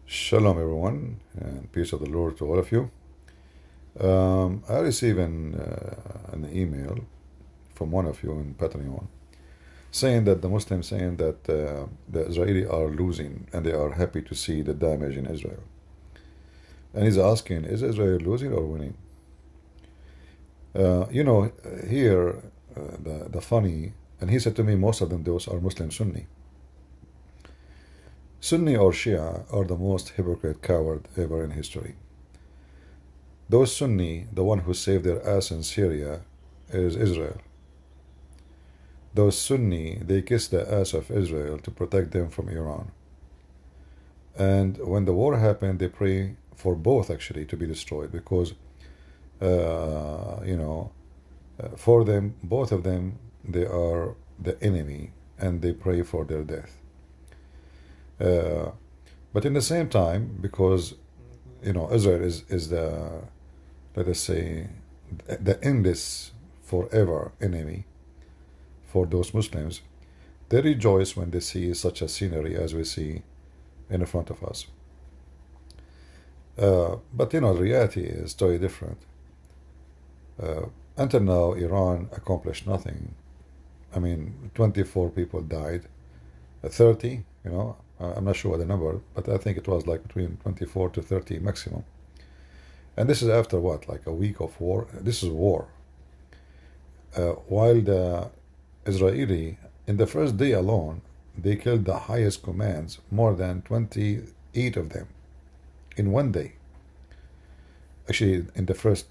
Shalom, everyone, and peace of the Lord to all of you. I received an email from one of you in Patreon saying that the Muslims saying that the Israeli are losing and they are happy to see the damage in Israel. And he's asking, is Israel losing or winning? Here, the funny, and he said to me, most of them, those are Muslim Sunni. Sunni or Shia are the most hypocrite coward ever in history. Those Sunni, the one who saved their ass in Syria, is Israel. Those Sunni, they kiss the ass of Israel to protect them from Iran. And when the war happened, they pray for both actually to be destroyed because, for them, both of them, they are the enemy and they pray for their death. But in the same time, because, Israel is the, let us say, the endless forever enemy for those Muslims, they rejoice when they see such a scenery as we see in front of us. But the reality is totally different. Until now, Iran accomplished nothing. I mean, 24 people died, 30, I'm not sure the number, but I think it was like between 24 to 30 maximum. And this is after what, like a week of war? This is war. While the Israeli, in the first day alone, they killed the highest commands, more than 28 of them, in one day. Actually, in the first,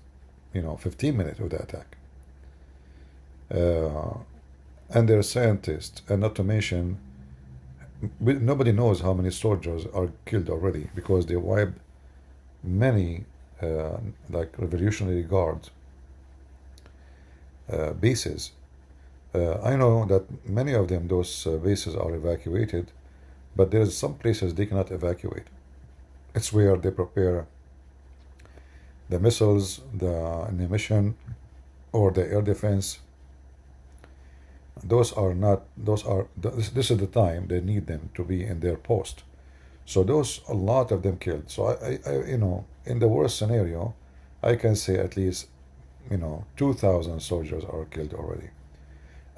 15 minutes of the attack. And their scientists, and not to mention, nobody knows how many soldiers are killed already because they wiped many, like Revolutionary Guard bases. I know that many of them, those bases are evacuated, but there's some places they cannot evacuate. It's where they prepare the missiles, the ammunition, or the air defense. This is the time they need them to be in their post. So a lot of them killed. So in the worst scenario, I can say at least, 2,000 soldiers are killed already.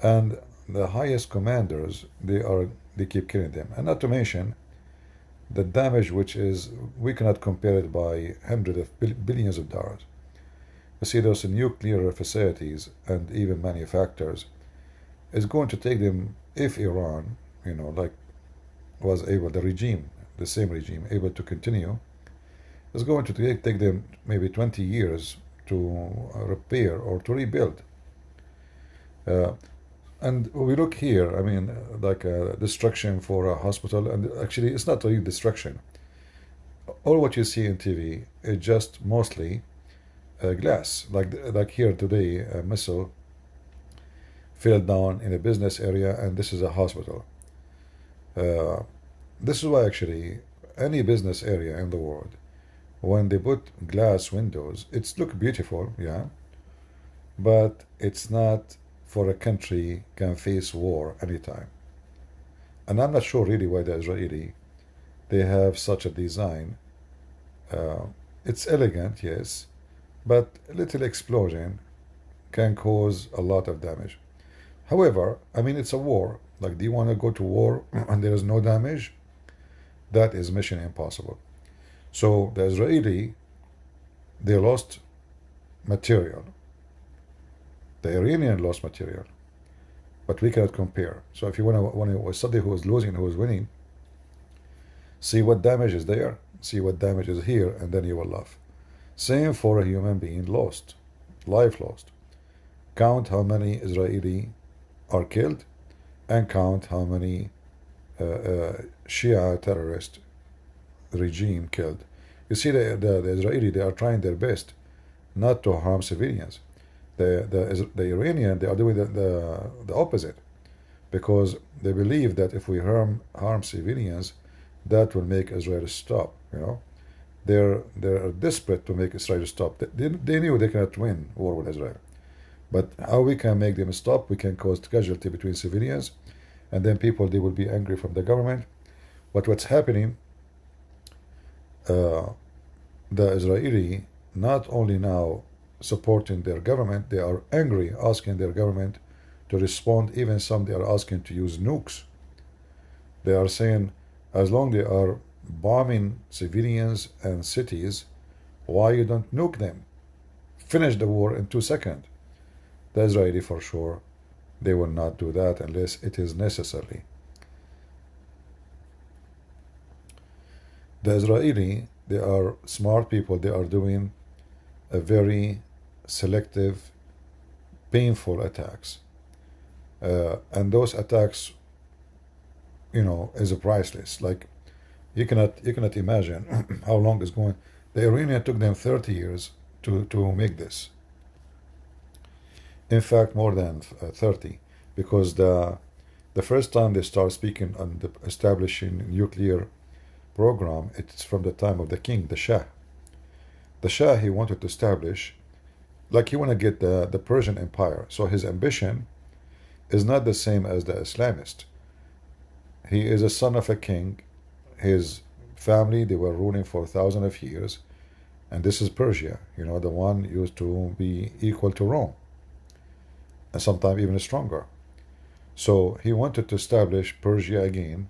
And the highest commanders, they keep killing them. And not to mention the damage, which is, we cannot compare it by hundreds of billions of dollars. You see, those nuclear facilities and even manufacturers is going to take them, if Iran, was able, the same regime, able to continue, is going to take them maybe 20 years to repair or to rebuild. And we look here, I mean, like a destruction for a hospital, and actually it's not really destruction. All what you see in TV is just mostly glass. Like here today, a missile fell down in a business area, and this is a hospital. This is why actually any business area in the world, when they put glass windows, it's look beautiful, yeah, but it's not for a country can face war anytime. And I'm not sure really why the Israeli, they have such a design. It's elegant, yes, but a little explosion can cause a lot of damage. However, I mean, it's a war. Like, do you want to go to war and there is no damage? That is mission impossible. So the Israeli, they lost material. The Iranian lost material, but we cannot compare. So if you want to study who is losing and who is winning, see what damage is there, see what damage is here, and then you will laugh. Same for a human being lost, life lost. Count how many Israeli are killed, and count how many Shia terrorist regime killed. You see, the Israeli, they are trying their best not to harm civilians. The Iranian, they are doing the opposite, because they believe that if we harm civilians, that will make Israel stop. They're desperate to make Israel stop. They knew they cannot win war with Israel, but how we can make them stop? We can cause casualty between civilians, and then people, they will be angry from the government. But what's happening? uh, the Israeli not only now supporting their government, they are angry, asking their government to respond. Even some they are asking to use nukes. They are saying, as long they are bombing civilians and cities, why you don't nuke them? Finish the war in 2 seconds. The Israeli for sure, they will not do that unless it is necessary. The Israeli, they are smart people. They are doing a very selective, painful attacks. And those attacks, is priceless. Like, you cannot imagine how long it's going. The Iranian took them 30 years to make this. In fact, more than 30, because the first time they start speaking on the establishing nuclear program, it's from the time of the king, the Shah. The Shah, he wanted to establish, like he want to get the Persian Empire. So his ambition is not the same as the Islamist. He is a son of a king. His family, they were ruling for thousands of years. And this is Persia, the one used to be equal to Rome. And sometimes even stronger. So he wanted to establish Persia again,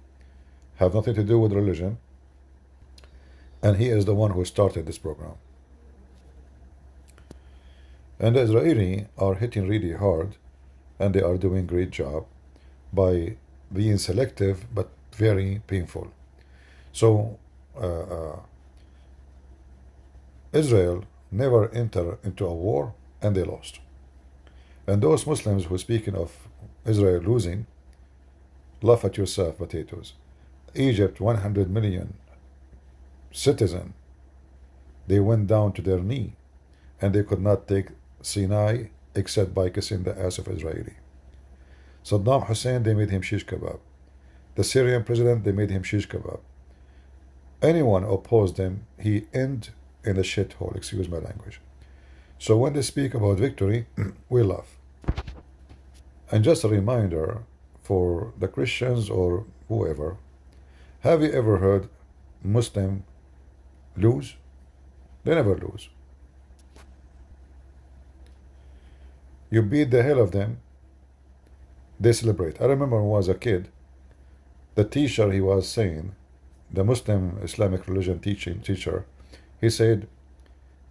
have nothing to do with religion. And he is the one who started this program. And the Israeli are hitting really hard, and they are doing a great job by being selective but very painful. So Israel never entered into a war, and they lost. And those Muslims who speaking of Israel losing, laugh at yourself, potatoes. Egypt, 100 million citizen, they went down to their knee, and they could not take Sinai except by kissing the ass of Israeli. Saddam Hussein, they made him shish kebab. The Syrian president, they made him shish kebab. Anyone opposed them, he end in a shithole, excuse my language. So when they speak about victory, we laugh. And just a reminder for the Christians or whoever, have you ever heard Muslim lose? They never lose. You beat the hell of them, they celebrate. I remember when I was a kid, the teacher, he was saying, the Muslim Islamic religion teacher, he said,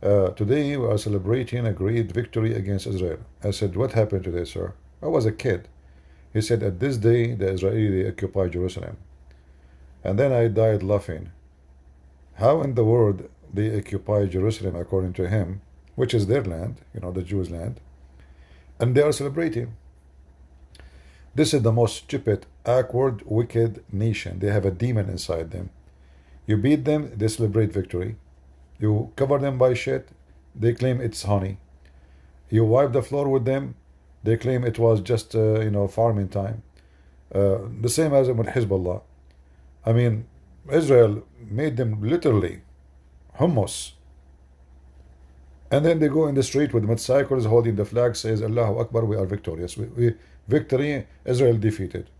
today we are celebrating a great victory against Israel. I said, what happened today, sir? I was a kid. He said, at this day, the Israeli occupied Jerusalem. And then I died laughing. How in the world they occupy Jerusalem according to him, which is their land, the Jews' land, and they are celebrating? This is the most stupid, awkward, wicked nation. They have a demon inside them. You beat them, they celebrate victory. You cover them by shit, they claim it's honey. You wipe the floor with them, they claim it was just, farming time. The same as with Hezbollah. I mean, Israel made them literally hummus. And then they go in the street with motorcycles holding the flag, says, Allahu Akbar, we are victorious. Victory, Israel defeated.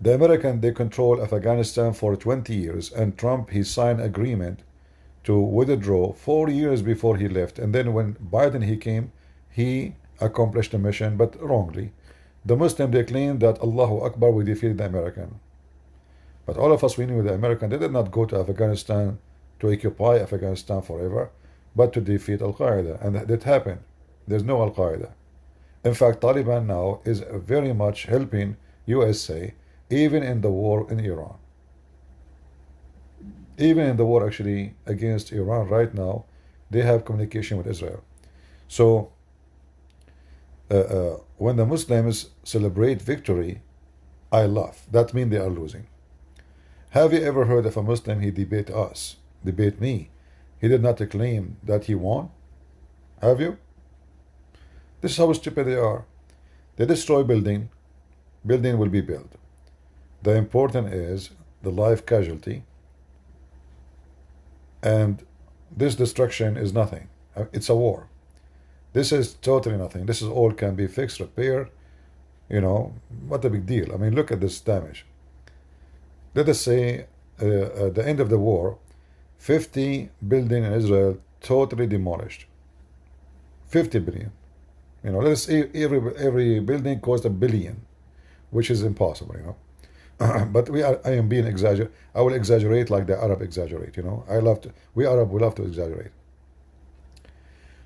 The American, they control Afghanistan for 20 years, and Trump, he signed agreement to withdraw 4 years before he left. And then when Biden, he came, he accomplished the mission, but wrongly. The Muslim, they claim that Allahu Akbar, we defeated the American. But all of us, we knew the American, they did not go to Afghanistan to occupy Afghanistan forever, but to defeat Al-Qaeda. And that happened. There's no Al-Qaeda. In fact, Taliban now is very much helping USA, even in the war in Iran. Even in the war actually against Iran right now, they have communication with Israel. So when the Muslims celebrate victory, I laugh. That means they are losing. Have you ever heard of a Muslim, he debate us, debate me? He did not claim that he won? Have you? This is how stupid they are. They destroy building, building will be built. The important is the life casualty, and this destruction is nothing. It's a war. This is totally nothing. This is all can be fixed, repaired. What a big deal. I mean, look at this damage. Let us say at the end of the war, 50 buildings in Israel totally demolished. 50 billion. You know, let's say every building cost a billion, which is impossible, you know. But I am being exaggerate. I will exaggerate like the Arab exaggerate, you know. We Arab, we love to exaggerate.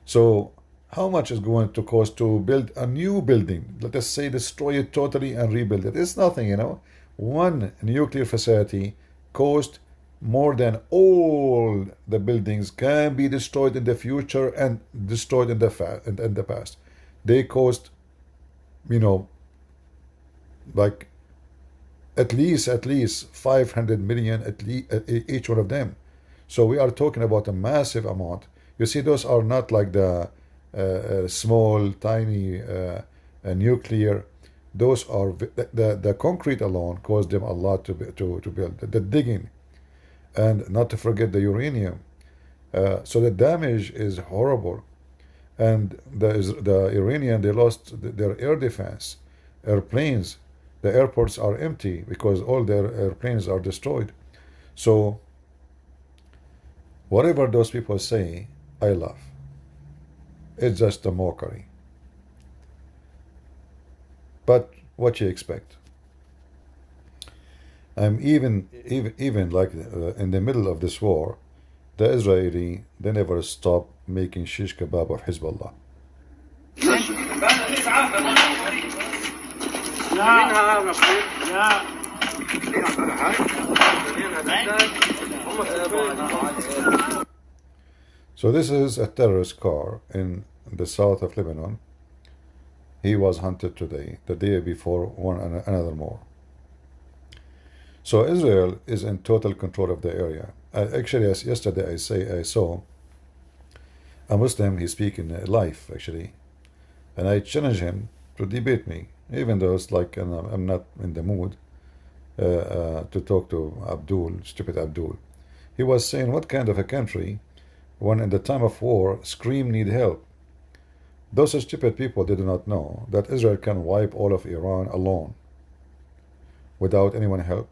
So how much is going to cost to build a new building? Let us say destroy it totally and rebuild it. It's nothing, you know. One nuclear facility cost more than all the buildings can be destroyed in the future and destroyed in the past. They cost, you know, like at least 500 million each one of them. So we are talking about a massive amount. You see, those are not like the small, tiny nuclear. Those are the concrete alone cost them a lot to build. The digging, and not to forget the uranium. So the damage is horrible. And the Iranian, they lost their air defense, airplanes. The airports are empty because all their airplanes are destroyed. So whatever those people say, I laugh. It's just a mockery. But what you expect? I'm even like in the middle of this war, the Israeli, they never stop making shish kebab of Hezbollah. So this is a terrorist car in the south of Lebanon. He was hunted today, the day before another more. So Israel is in total control of the area. Actually, as yesterday I saw a Muslim, he speaking live actually, and I challenged him to debate me, even though it's like I'm not in the mood to talk to Abdul, stupid Abdul. He was saying, what kind of a country, when in the time of war, scream need help? Those stupid people, they do not know that Israel can wipe all of Iran alone without anyone help.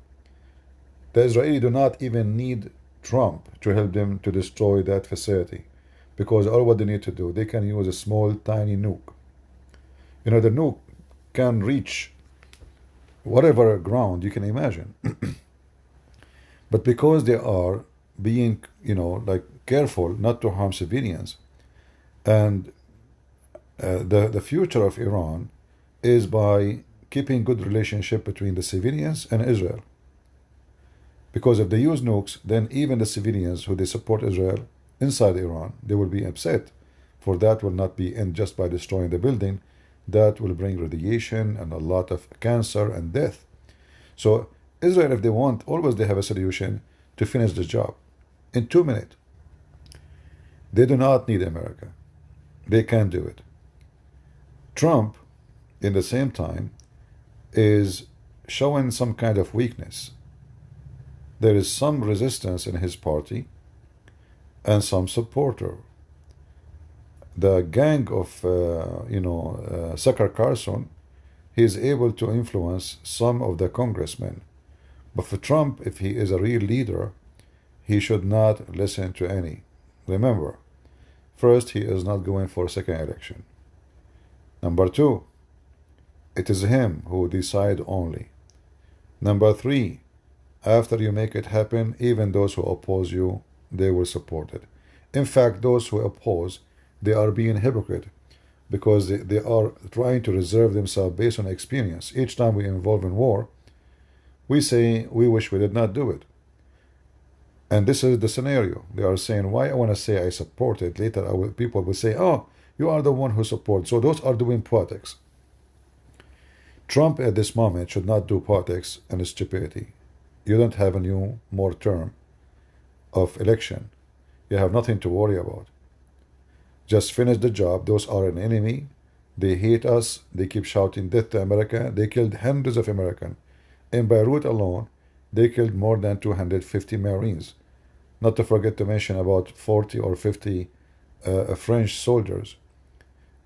The Israelis do not even need Trump to help them to destroy that facility, because all what they need to do, they can use a small, tiny nuke. You know, the nuke can reach whatever ground you can imagine. But because they are being, you know, like careful not to harm civilians, and the future of Iran is by keeping good relationship between the civilians and Israel. Because if they use nukes, then even the civilians who they support Israel inside Iran, they will be upset. For that will not be end just by destroying the building. That will bring radiation and a lot of cancer and death. So Israel, if they want, always they have a solution to finish the job in 2 minutes. They do not need America. They can do it. Trump, in the same time, is showing some kind of weakness. There is some resistance in his party and some supporter. The gang of, Tucker Carlson, he is able to influence some of the congressmen. But for Trump, if he is a real leader, he should not listen to any. Remember, first, he is not going for a second election. Number two, it is him who decide only. Number three, after you make it happen, even those who oppose you, they will support it. In fact, those who oppose, they are being hypocrite, because they are trying to reserve themselves based on experience. Each time we involve in war, we say we wish we did not do it. And this is the scenario. They are saying, why I want to say I support it. Later people will say, oh, you are the one who supports. So those are doing politics. Trump at this moment should not do politics and stupidity. You don't have a new more term of election. You have nothing to worry about. Just finish the job. Those are an enemy. They hate us. They keep shouting death to America. They killed hundreds of Americans. In Beirut alone, they killed more than 250 Marines. Not to forget to mention about 40 or 50 French soldiers.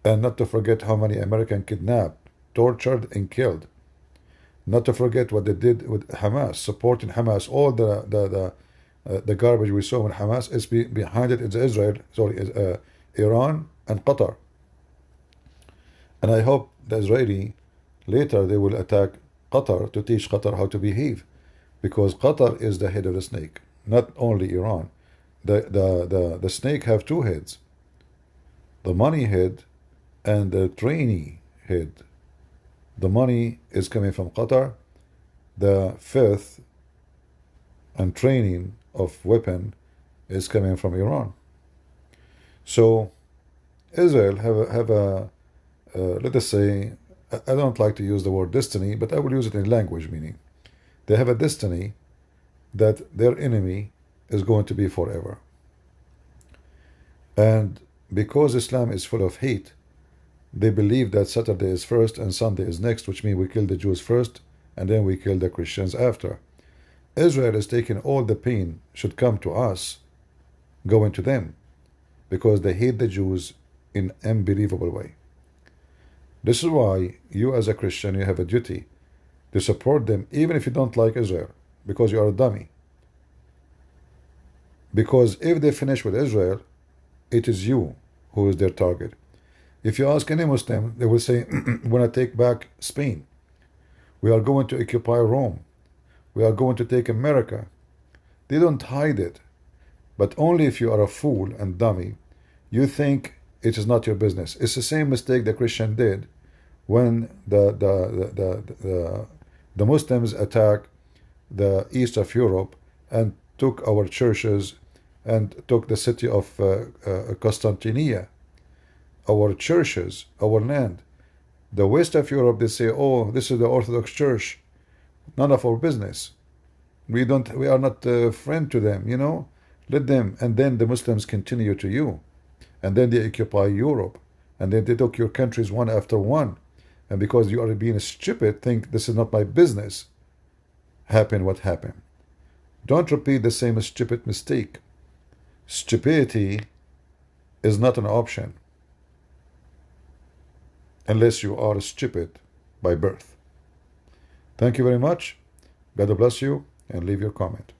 And not to forget how many Americans kidnapped, tortured, and killed. Not to forget what they did with Hamas, supporting Hamas. All the garbage we saw in Hamas is behind it is Israel, sorry, is Iran and Qatar. And I hope the Israeli later they will attack Qatar to teach Qatar how to behave, because Qatar is the head of the snake, not only Iran. The snake have two heads, the money head and the trainee head. The money is coming from Qatar, the filth and training of weapon is coming from Iran. So Israel have a let us say, I don't like to use the word destiny, but I will use it in language meaning. They have a destiny that their enemy is going to be forever. And because Islam is full of hate, they believe that Saturday is first and Sunday is next, which means we kill the Jews first and then we kill the Christians after. Israel is taking all the pain should come to us, going to them, because they hate the Jews in an unbelievable way. This is why you as a Christian, you have a duty to support them, even if you don't like Israel, because you are a dummy. Because if they finish with Israel, it is you who is their target. If you ask any Muslim, they will say, we want to take back Spain. We are going to occupy Rome. We are going to take America. They don't hide it. But only if you are a fool and dummy, you think it is not your business. It's the same mistake the Christian did when the Muslims attacked the east of Europe and took our churches and took the city of Constantinople, our churches, our land. The west of Europe, they say, oh, this is the Orthodox Church. None of our business. We are not a friend to them, you know. Let them, and then the Muslims continue to you, and then they occupy Europe, and then they took your countries one after one, and because you are being stupid, think this is not my business. Happen what happened. Don't repeat the same stupid mistake. Stupidity is not an option unless you are stupid by birth. Thank you very much. God bless you, and leave your comment.